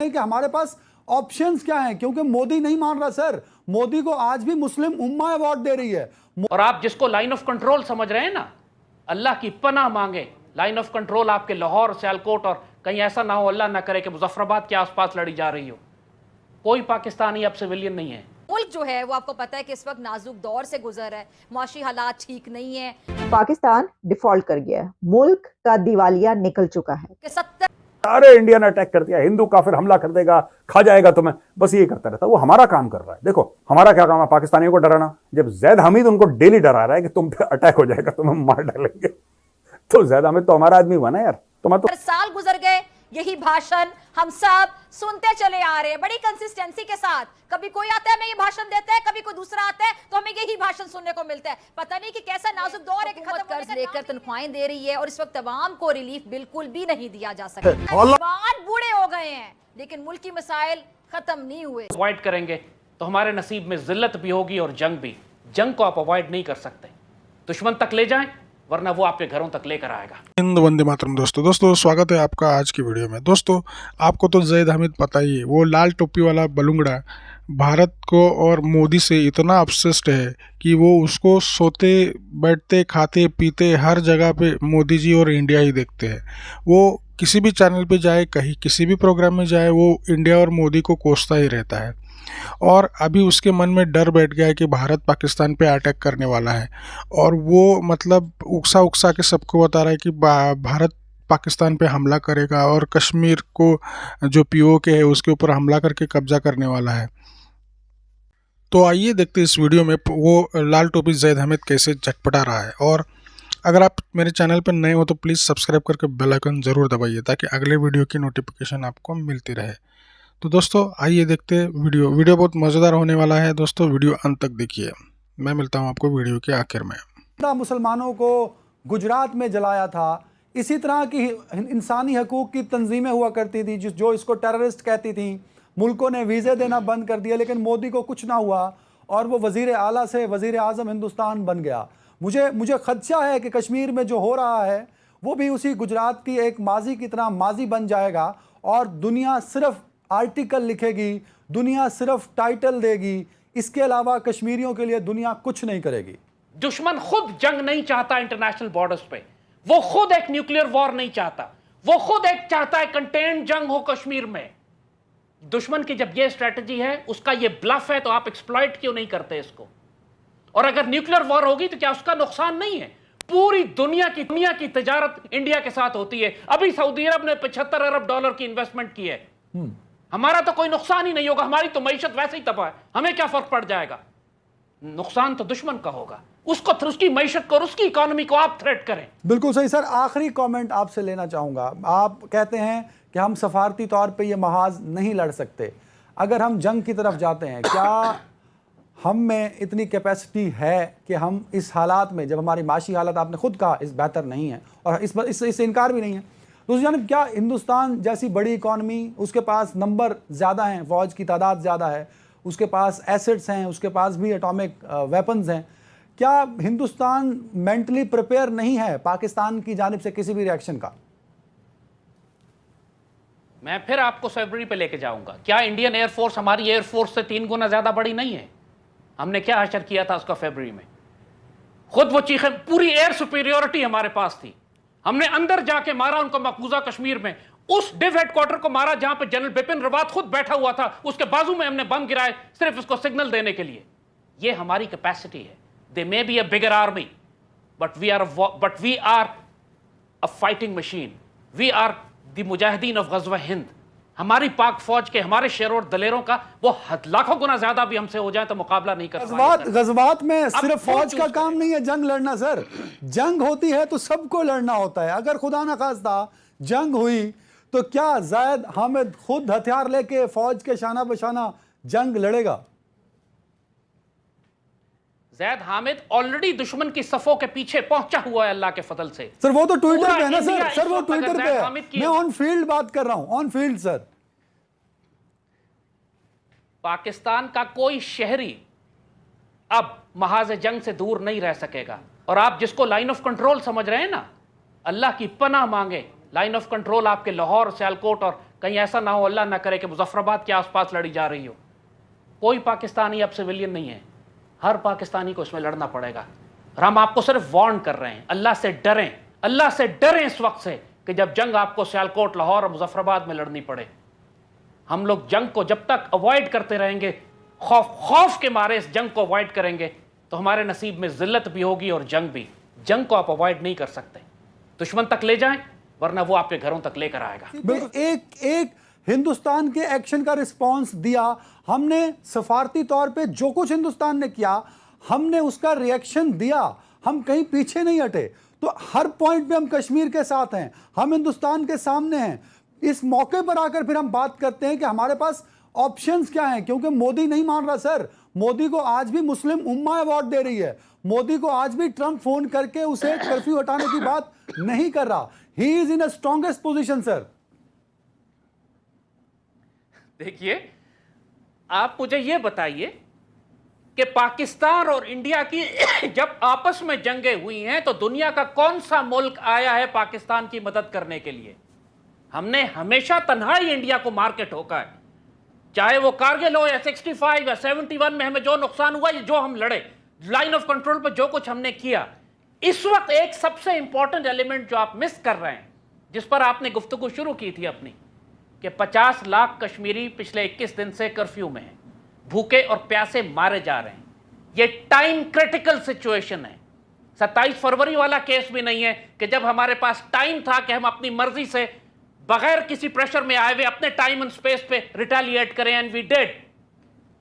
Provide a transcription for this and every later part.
कि हमारे पास ऑप्शंस क्या हैं, क्योंकि मोदी नहीं मान रहा सर। मोदी को आज भी मुस्लिम उम्मा अवार्ड दे रही है। और आप जिसको लाइन ऑफ कंट्रोल समझ रहे हैं ना, अल्लाह की पनाह मांगे, लाइन ऑफ कंट्रोल आपके लाहौर, सियालकोट और कहीं ऐसा ना हो, अल्लाह ना करे कि मुजफ्फराबाद के आसपास लड़ी जा रही हो। कोई पाकिस्तानी अब सिविलियन नहीं है। मुल्क जो है वो आपको पता है कि इस वक्त नाजुक दौर से गुजर है, मुआशी हालात ठीक नहीं है। पाकिस्तान डिफॉल्ट कर गया है, मुल्क का दिवालिया निकल चुका है। कि 70 अरे इंडिया ने अटैक कर दिया, हिंदू काफिर हमला कर देगा, खा जाएगा तुम्हें, बस ये करता रहता। वो हमारा काम कर रहा है। देखो हमारा क्या काम है, पाकिस्तानियों को डराना। जब जैद हमीद उनको डेली डरा रहा है कि तुम पे अटैक हो जाएगा, तुम्हें मार डालेंगे, तो जैद हमीद तो हमारा आदमी हुआ ना यार। तुम्हें तो साल गुजर गए, यही भाषण हम सब सुनते चले आ रहे हैं बड़ी कंसिस्टेंसी के साथ। कभी कोई आता है हमें ये भाषण देता है, कभी कोई दूसरा आता है तो हमें यही भाषण सुनने को मिलता है। पता नहीं कि कैसा नाजुक दौर है कि खत्म कर्ज लेकर तनख्वाहें दे रही है और इस वक्त अवाम को रिलीफ बिल्कुल भी नहीं दिया जा सकता। जवान बूढ़े हो गए हैं लेकिन मुल्क की मसाइल खत्म नहीं हुए। अवॉइड करेंगे तो हमारे नसीब में जिल्लत भी होगी और जंग भी। जंग को आप अवॉइड नहीं कर सकते। दुश्मन तक ले जाएं वरना वो आपके घरों तक लेकर आएगा। हिंद वंदे मातरम। दोस्तों स्वागत है आपका आज की वीडियो में। दोस्तों आपको तो जैद हमीद पता ही है, वो लाल टोपी वाला बलूंगड़ा भारत को और मोदी से इतना ऑब्सेस्ड है कि वो उसको सोते बैठते खाते पीते हर जगह पे मोदी जी और इंडिया ही देखते हैं। वो किसी भी चैनल पे जाए, कहीं किसी भी प्रोग्राम में जाए, वो इंडिया और मोदी को कोसता ही रहता है। और अभी उसके मन में डर बैठ गया है कि भारत पाकिस्तान पे अटैक करने वाला है और वो मतलब उकसा के सबको बता रहा है कि भारत पाकिस्तान पे हमला करेगा और कश्मीर को जो पीओके है उसके ऊपर हमला करके कब्जा करने वाला है। तो आइए देखते इस वीडियो में वो लाल टोपी जैद हमीद कैसे झटपटा रहा है। और अगर आप मेरे चैनल पर नए हो तो प्लीज़ सब्सक्राइब करके बेल आइकन ज़रूर दबाइए ताकि अगले वीडियो की नोटिफिकेशन आपको मिलती रहे। तो दोस्तों आइए देखते हैं वीडियो बहुत मज़ेदार होने वाला है। दोस्तों वीडियो अंत तक देखिए। मैं मिलता हूं आपको वीडियो के आखिर में। मुसलमानों को गुजरात में जलाया था, इसी तरह की इंसानी हकूक़ की तंजीमें हुआ करती थी जो इसको टेररिस्ट कहती थी। मुल्कों ने वीज़े देना बंद कर दिया लेकिन मोदी को कुछ ना हुआ और वो वज़ीर आला से वज़ीर आज़म हिंदुस्तान बन गया। मुझे खदशा है कि कश्मीर में जो हो रहा है वो भी उसी गुजरात की एक माजी की तरह माजी बन जाएगा और दुनिया सिर्फ आर्टिकल लिखेगी, दुनिया सिर्फ टाइटल देगी, इसके अलावा कश्मीरियों के लिए दुनिया कुछ नहीं करेगी। दुश्मन खुद जंग नहीं चाहता इंटरनेशनल बॉर्डर्स पे, वो खुद एक न्यूक्लियर वॉर नहीं चाहता, वो खुद एक चाहता है कंटेन जंग हो कश्मीर में। दुश्मन की जब ये स्ट्रेटजी है, उसका ये ब्लफ है, तो आप एक्सप्लॉइट क्यों नहीं करते इसको? और अगर न्यूक्लियर वॉर होगी तो क्या उसका नुकसान नहीं है? पूरी दुनिया की तजारत इंडिया के साथ होती है। अभी सऊदी अरब ने $75 अरब की इन्वेस्टमेंट की है। हमारा तो कोई नुकसान ही नहीं होगा, हमारी तो मईशत वैसे ही तबाह है, हमें क्या फर्क पड़ जाएगा? नुकसान तो दुश्मन का होगा, उसको उसकी मईशत को और उसकी इकोनॉमी को आप थ्रेट करें। बिल्कुल सही सर। आखिरी कमेंट आपसे लेना चाहूँगा। आप कहते हैं कि हम सफारती तौर पे ये महाज नहीं लड़ सकते। अगर हम जंग की तरफ जाते हैं, क्या हम में इतनी कैपेसिटी है कि हम इस हालात में, जब हमारी माशी हालत आपने खुद कहा इस बेहतर नहीं है और इससे इनकार भी नहीं है, दूसरी जानब क्या हिंदुस्तान जैसी बड़ी इकॉनमी, उसके पास नंबर ज़्यादा हैं, फ़ौज की तादाद ज़्यादा है, उसके पास एसेट्स हैं, उसके पास भी एटॉमिक वेपन्स हैं, क्या हिंदुस्तान मेंटली प्रिपेयर नहीं है पाकिस्तान की जानिब से किसी भी रिएक्शन का? मैं फिर आपको फेब्रुअरी पे लेके जाऊंगा। क्या इंडियन एयरफोर्स हमारी एयरफोर्स से 3 गुना ज़्यादा बड़ी नहीं है? हमने क्या हशर किया था उसका फेब्रुअरी में? खुद वो चीखें, पूरी एयर सुपीरियोरिटी हमारे पास थी। हमने अंदर जाके मारा उनको मकबूजा कश्मीर में, उस डिव हेडक्वार्टर को मारा जहां पे जनरल बिपिन रावत खुद बैठा हुआ था, उसके बाजू में हमने बम गिराए सिर्फ उसको सिग्नल देने के लिए। ये हमारी कैपेसिटी है। They may be a bigger army but we are a fighting machine. We are the मुजाहिदीन ऑफ गज़वा हिंद। हमारी पाक फौज के, हमारे शेर और दलेरों का वो लाखों गुना ज्यादा भी हमसे हो जाए तो मुकाबला नहीं कर पाएंगे। गज़वात में सिर्फ फौज का काम नहीं है जंग लड़ना सर। जंग होती है तो सबको लड़ना होता है। अगर खुदा न खास्ता जंग हुई तो क्या जैद हामिद खुद हथियार लेके फौज के शाना बशाना जंग लड़ेगा? जैद हामिद ऑलरेडी दुश्मन की सफों के पीछे पहुंचा हुआ है अल्लाह के फजल से। सर वो तो ट्विटर पे है ना सर वो ट्विटर पे है। मैं ऑन फील्ड बात कर रहा हूं, ऑन फील्ड सर। पाकिस्तान का कोई शहरी अब महाज जंग से दूर नहीं रह सकेगा। और आप जिसको लाइन ऑफ कंट्रोल समझ रहे हैं ना, अल्लाह की पनाह मांगे, लाइन ऑफ कंट्रोल आपके लाहौर, सियालकोट और कहीं ऐसा ना हो, अल्लाह ना करे, कि मुजफ्फराबाद के आसपास लड़ी जा रही हो। कोई पाकिस्तानी अब सिविलियन नहीं है, हर पाकिस्तानी को इसमें लड़ना पड़ेगा। और हम आपको सिर्फ वार्न कर रहे हैं, अल्लाह से डरें, अल्लाह से डरें इस वक्त से कि जब जंग आपको सियालकोट, लाहौर और मुजफ्फराबाद में लड़नी पड़े। हम लोग जंग को जब तक अवॉइड करते रहेंगे, खौफ के मारे इस जंग को अवॉइड करेंगे, तो हमारे नसीब में जिल्लत भी होगी और जंग भी। जंग को आप अवॉइड नहीं कर सकते, दुश्मन तक ले जाएं, वरना वो आपके घरों तक लेकर आएगा। बिल्कुल एक हिंदुस्तान के एक्शन का रिस्पांस दिया हमने, सफारती तौर पे जो कुछ हिंदुस्तान ने किया हमने उसका रिएक्शन दिया, हम कहीं पीछे नहीं हटे। तो हर पॉइंट पे हम कश्मीर के साथ हैं, हम हिंदुस्तान के सामने हैं। इस मौके पर आकर फिर हम बात करते हैं कि हमारे पास ऑप्शंस क्या हैं, क्योंकि मोदी नहीं मान रहा सर। मोदी को आज भी मुस्लिम उम्मा अवार्ड दे रही है, मोदी को आज भी ट्रंप फोन करके उसे कर्फ्यू हटाने की बात नहीं कर रहा। He is in a strongest position sir. देखिए, आप मुझे यह बताइए कि पाकिस्तान और इंडिया की जब आपस में जंगें हुई हैं तो दुनिया का कौन सा मुल्क आया है पाकिस्तान की मदद करने के लिए? हमने हमेशा तन्हाई इंडिया को मार के ठोका है, चाहे वो कारगिल हो या 65 या 71 में हमें जो नुकसान हुआ, ये जो हम लड़े, लाइन ऑफ कंट्रोल पर जो कुछ हमने किया। इस वक्त एक सबसे इंपॉर्टेंट एलिमेंट जो आप मिस कर रहे हैं, जिस पर आपने गुफ्तगू शुरू की थी अपनी, कि 50 लाख कश्मीरी पिछले 21 दिन से कर्फ्यू में हैं, भूखे और प्यासे मारे जा रहे हैं। ये टाइम क्रिटिकल सिचुएशन है। 27 फरवरी वाला केस भी नहीं है कि जब हमारे पास टाइम था कि हम अपनी मर्जी से बगैर किसी प्रेशर में आए हुए अपने टाइम एंड स्पेस पे रिटेलिएट करें, एंड वी डिड।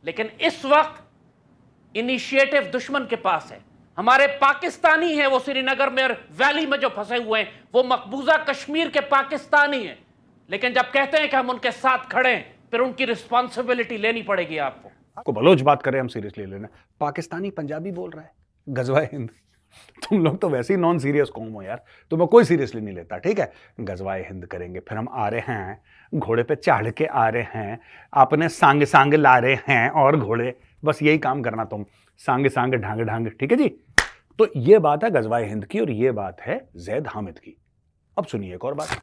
लेकिन इस वक्त इनिशिएटिव दुश्मन के पास है। हमारे पाकिस्तानी हैं वो श्रीनगर में और वैली में जो फंसे हुए हैं, वो मकबूजा कश्मीर के पाकिस्तानी हैं। लेकिन जब कहते हैं कि हम उनके साथ खड़े हैं, फिर उनकी रिस्पॉन्सिबिलिटी लेनी पड़ेगी आपको। बलोच बात करें हम सीरियसली लेना, पाकिस्तानी पंजाबी बोल रहा है, गजवाए हिंद। तुम लोग तो वैसे ही नॉन सीरियस कौम हो यार, तुम्हें कोई सीरियसली नहीं लेता। ठीक है, गजवाए हिंद करेंगे, फिर हम आ रहे हैं, घोड़े पे चढ़ के आ रहे हैं, अपने सांग सांग ला रहे हैं और घोड़े, बस यही काम करना तुम, सांग सांग ढांग ढांग। ठीक है जी, तो ये बात है गजवाए हिंद की और ये बात है जैद हामिद की। अब सुनिए एक और बात।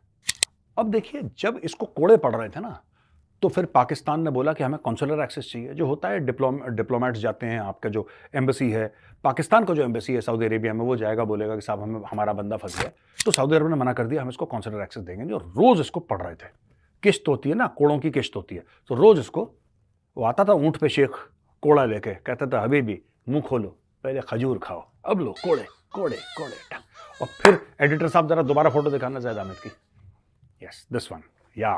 अब देखिए, जब इसको कोड़े पड़ रहे थे ना, तो फिर पाकिस्तान ने बोला कि हमें कॉन्सुलर एक्सेस चाहिए। जो होता है, डिप्लोमेट्स जाते हैं, आपका जो एम्बेसी है, पाकिस्तान का जो एम्बेसी है सऊदी अरेबिया में, वो जाएगा, बोलेगा कि साहब हमें हमारा बंदा फंस गया। तो सऊदी अरब ने मना कर दिया, हम इसको कॉन्सुलर एक्सेस देंगे नहीं। और रोज़ इसको पढ़ रहे थे, किश्त होती है ना, कोड़ों की किश्त होती है, तो रोज़ इसको, वो आता था ऊँट पे शेख कोड़ा लेके, कहता था हबीबी मुँह खोलो, पहले खजूर खाओ, अब लो कोड़े कोड़े कोड़े। और फिर एडिटर साहब जरा दोबारा फोटो दिखाना जैद हामिद की। यस, दिस वन, या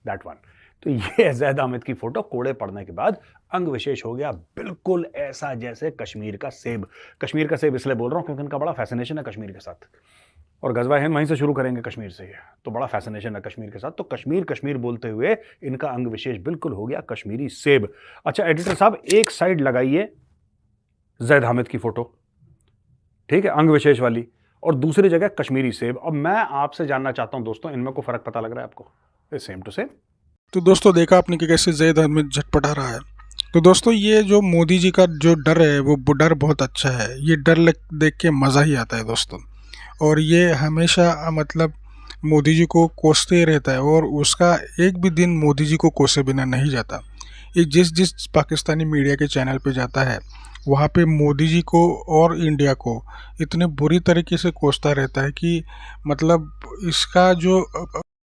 दैट वन। तो ये जैद हामिद की फोटो कोड़े पड़ने के बाद अंग विशेष हो गया बिल्कुल ऐसा जैसे कश्मीर का सेब। कश्मीर का सेब इसलिए बोल रहा हूँ क्योंकि इनका बड़ा फैसिनेशन है कश्मीर के साथ, और गजवा हिंद वहीं से शुरू करेंगे, कश्मीर से ही, तो बड़ा फैसिनेशन है कश्मीर के साथ। तो कश्मीर कश्मीर बोलते हुए इनका अंग विशेष बिल्कुल हो गया कश्मीरी सेब। अच्छा एडिटर साहब, एक साइड लगाइए जैद हामिद की फोटो, ठीक है, अंग विशेष वाली, और दूसरी जगह कश्मीरी सेब। अब मैं आपसे जानना चाहता हूं दोस्तों, इनमें को फर्क पता लग रहा है आपको? Same to same. तो दोस्तों देखा आपने कि कैसे जैद हामिद झटपटा रहा है। तो दोस्तों ये जो मोदी जी का जो डर है, वो डर बहुत अच्छा है। ये डर देख के मज़ा ही आता है दोस्तों। और ये हमेशा मतलब मोदी जी को कोसते रहता है, और उसका एक भी दिन मोदी जी को कोसे बिना नहीं जाता। ये जिस पाकिस्तानी मीडिया के चैनल पे जाता है, वहाँ पे मोदी जी को और इंडिया को इतने बुरी तरीके से कोसता रहता है कि मतलब इसका जो